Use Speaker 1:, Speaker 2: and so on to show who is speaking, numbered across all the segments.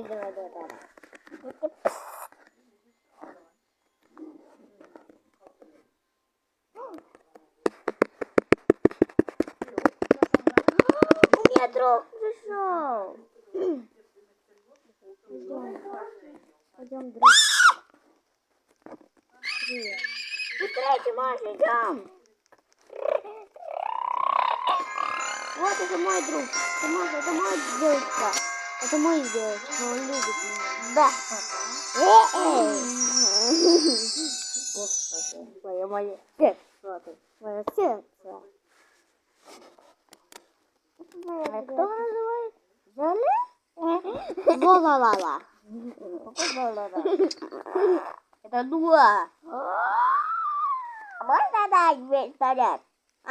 Speaker 1: давай. Метро пришел. Пойдем, друг. Быстрее, Тимош, идем. Вот это мой друг. Тимош, это мой девочка. Это мой девочка, он любит меня. Да. Господи, мое сердце. Мое сердце. А кто называет? Золи? Волалала. Это дуа. А можно дать весь поряд? А?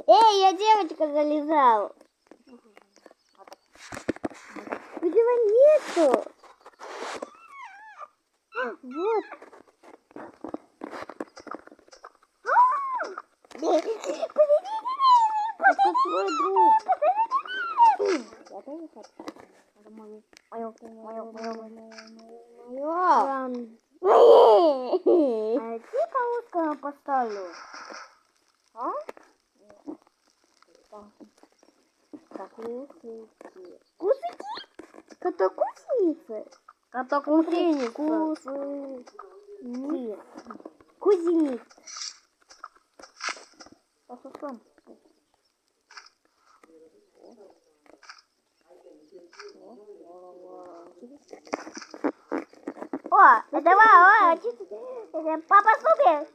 Speaker 1: Эй, я девочка залезал. Его нету. Вот. Это твой друг. Я тоже хочу. Это мое. А ты кого-то поставлю? А? Кусики? Это кусницы? Это кусеницы. Кузениц. Пососом. О, давай, папа супер.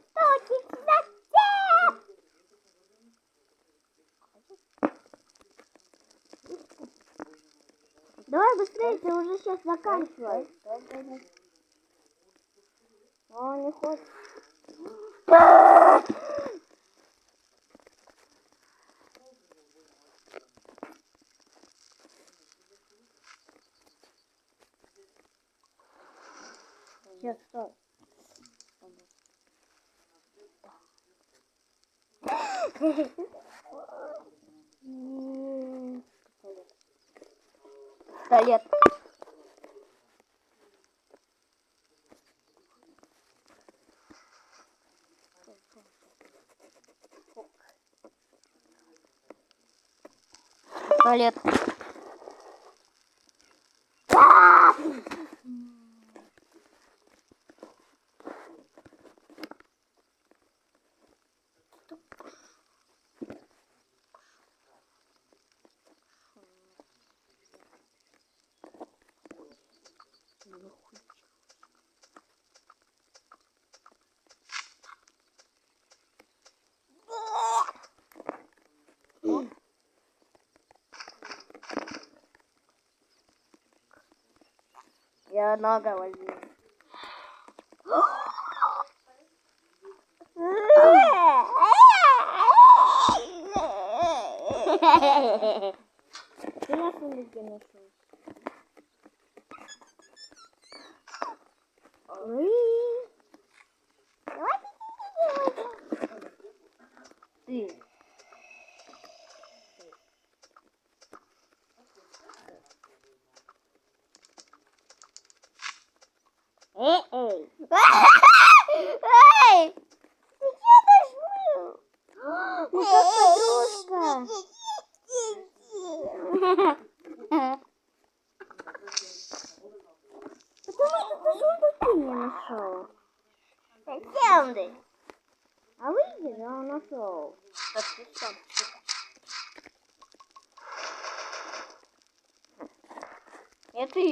Speaker 1: Давай быстрее, ты уже сейчас заканчиваешь. Он не хочет. Сейчас, стой. Пистолет. Пистолет. Я нога возьму. Ты нас нигде нашел. Ты. Эй! Эй! Ты что нажмил? Ну как подружка. Потому что ты не нашел. Зачем ты? А выйди, да, он нашел. И ты.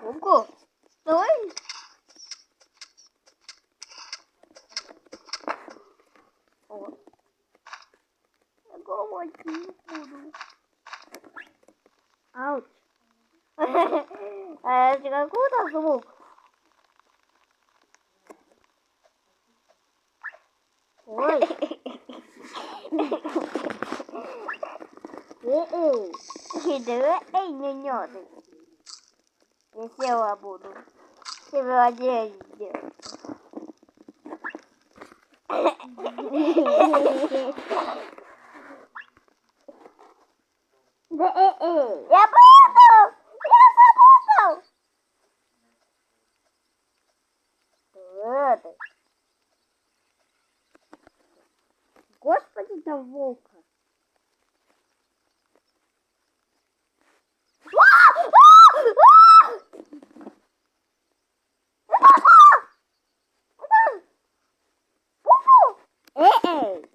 Speaker 1: Ого, давай. О. Я говорить не буду. Ауч. Это какой-то звук. Ой. Эй, не нёрдай. Я села буду. Ты владеешь делать. Я буду! Я забуду! Ладно. Господи, там волка. Эй!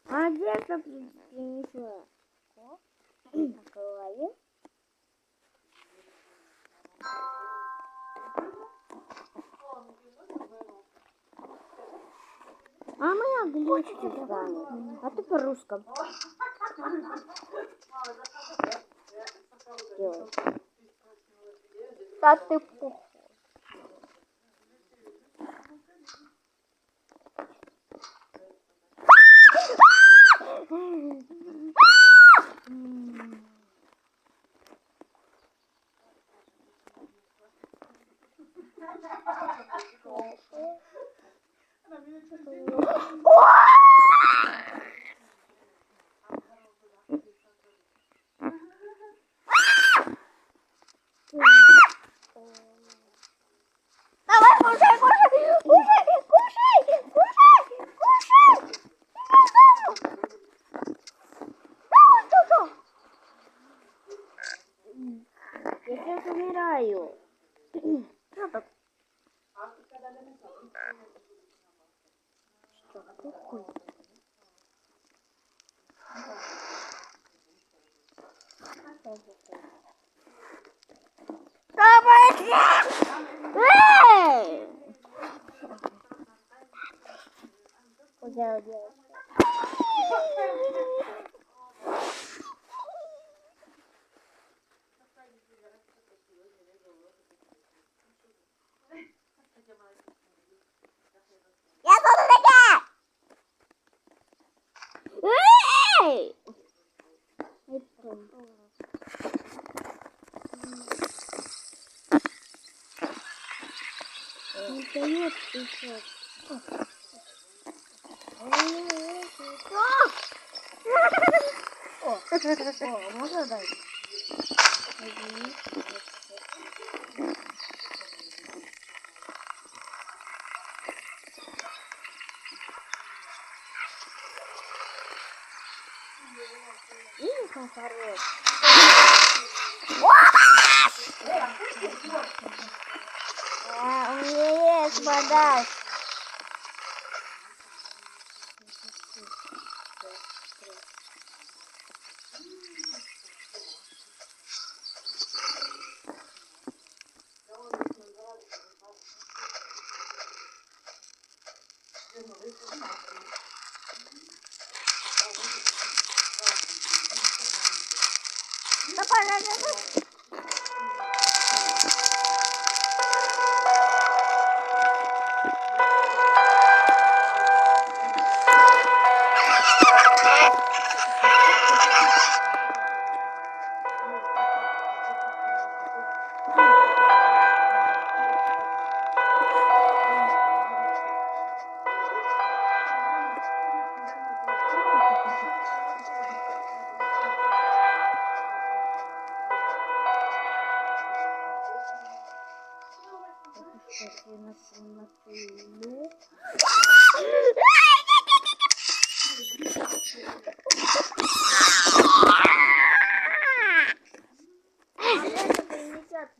Speaker 1: А где это принесла? Накрываю. А мы английский знаем. А ты по-русскому. Да ты похож. Давай, кушай, кушай, кушай, кушай, кушай, кушай. Я сейчас умираю. Что так? Что такое? Эй! Куда делать? Я тут такая! Эй! Не дает еще. О, можно дать? Видишь, он хороший. У меня есть вода.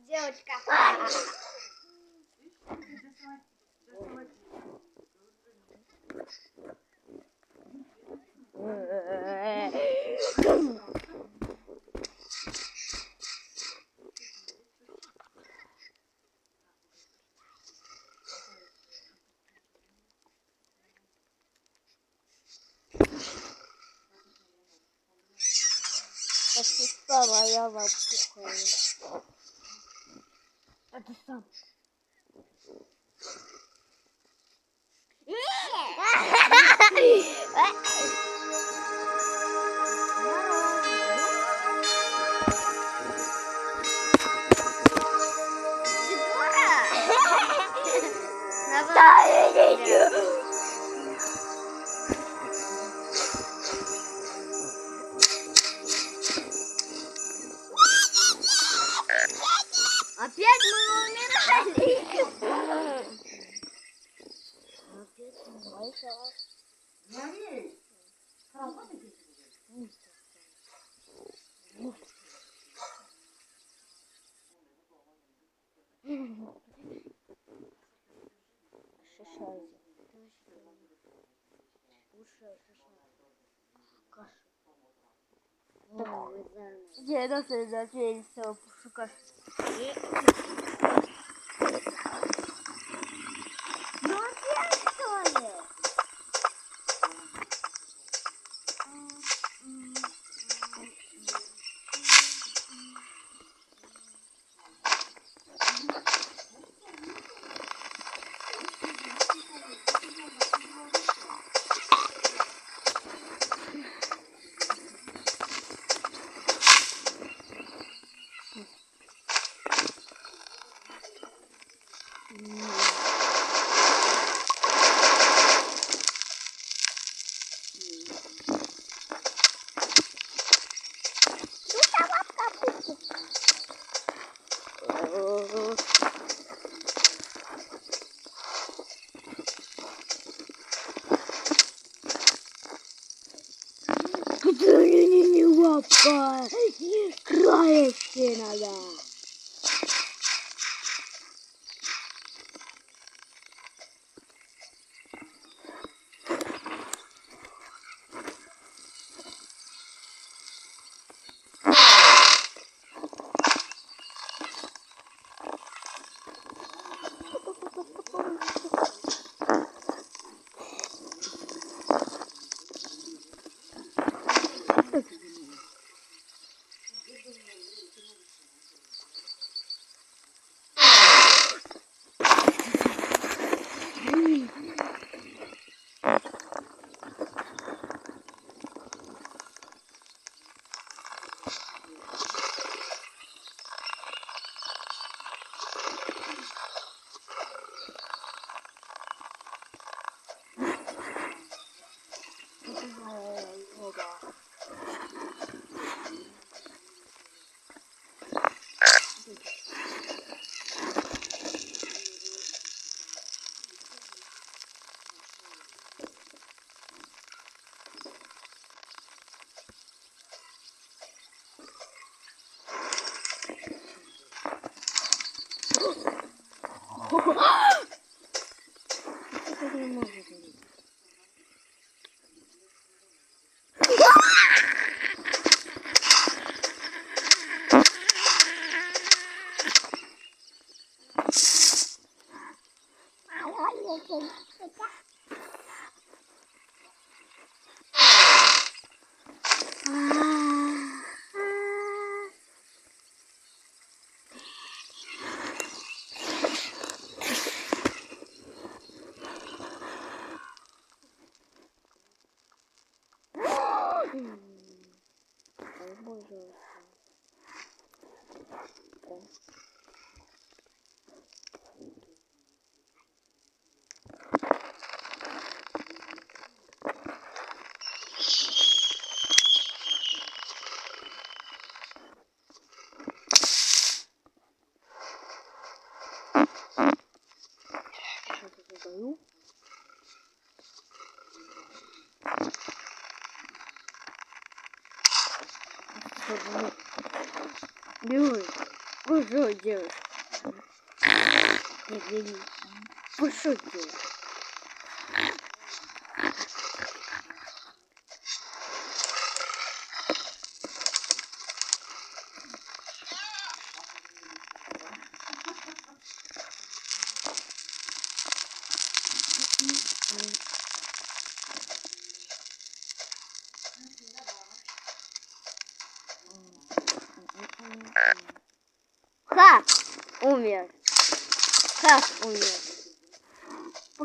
Speaker 1: Девочка. Почти моя вам пухает. А ты сам. Опять мы умирали. Я досі зафігся пошукати. Ну опять что ли? Не лапа, краешки надо. Бежи, что делаешь? Нет, пошути. Ха! Умер. Как умер?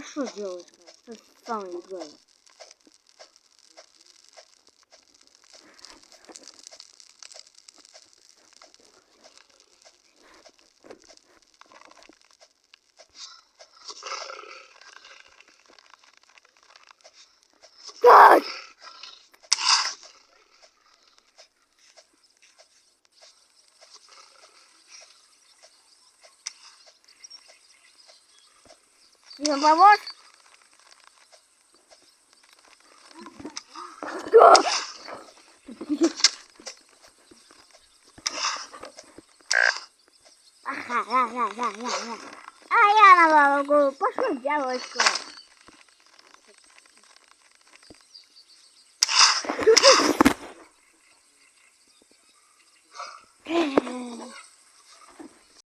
Speaker 1: Что делаешь? Ты сам играешь. Не поможешь? Ага, а я на голову. Пошел, девочка.